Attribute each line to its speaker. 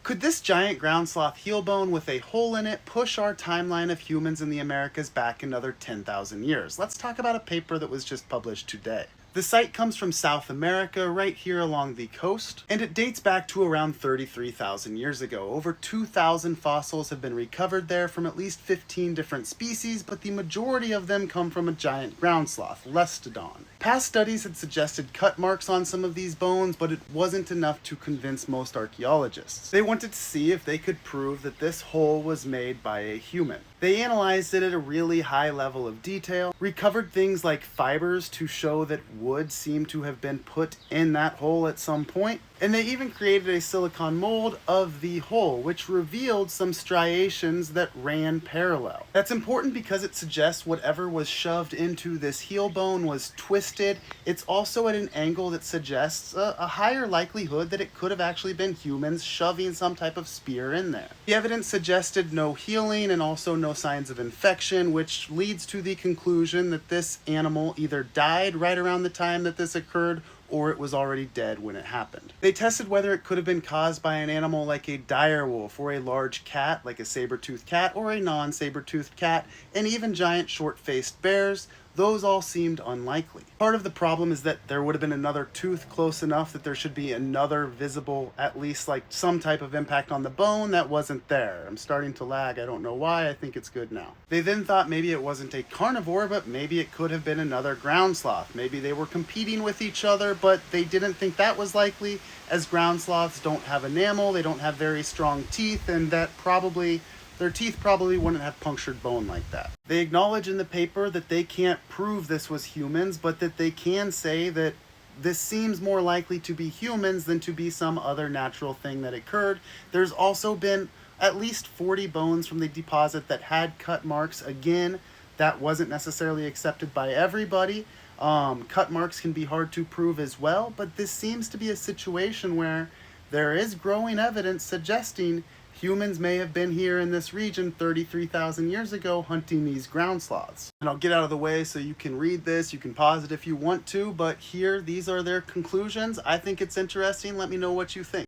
Speaker 1: Could this giant ground sloth heel bone with a hole in it push our timeline of humans in the Americas back another 10,000 years? Let's talk about a paper that was just published today. The site comes from South America, right here along the coast, and it dates back to around 33,000 years ago. Over 2,000 fossils have been recovered there from at least 15 different species, but the majority of them come from a giant ground sloth, Lestodon. Past studies had suggested cut marks on some of these bones, but it wasn't enough to convince most archaeologists. They wanted to see if they could prove that this hole was made by a human. They analyzed it at a really high level of detail, recovered things like fibers to show that wood seemed to have been put in that hole at some point, and they even created a silicon mold of the hole, which revealed some striations that ran parallel. That's important because it suggests whatever was shoved into this heel bone was twisted. It's also at an angle that suggests a higher likelihood that it could have actually been humans shoving some type of spear in there. The evidence suggested no healing and also no signs of infection, which leads to the conclusion that this animal either died right around the time that this occurred or it was already dead when it happened. They tested whether it could have been caused by an animal like a dire wolf or a large cat like a saber-toothed cat or a non-saber-toothed cat, and even giant short-faced bears. Those all seemed unlikely. Part of the problem is that there would have been another tooth close enough that there should be another visible, at least like some type of impact on the bone that wasn't there. I'm starting to lag, I don't know why, I think it's good now. They then thought maybe it wasn't a carnivore, but maybe it could have been another ground sloth. Maybe they were competing with each other, but they didn't think that was likely, as ground sloths don't have enamel, they don't have very strong teeth, and their teeth probably wouldn't have punctured bone like that. They acknowledge in the paper that they can't prove this was humans, but that they can say that this seems more likely to be humans than to be some other natural thing that occurred. There's also been at least 40 bones from the deposit that had cut marks. Again, that wasn't necessarily accepted by everybody. Cut marks can be hard to prove as well, but this seems to be a situation where there is growing evidence suggesting humans may have been here in this region 33,000 years ago hunting these ground sloths. And I'll get out of the way so you can read this, you can pause it if you want to, but here, these are their conclusions. I think it's interesting. Let me know what you think.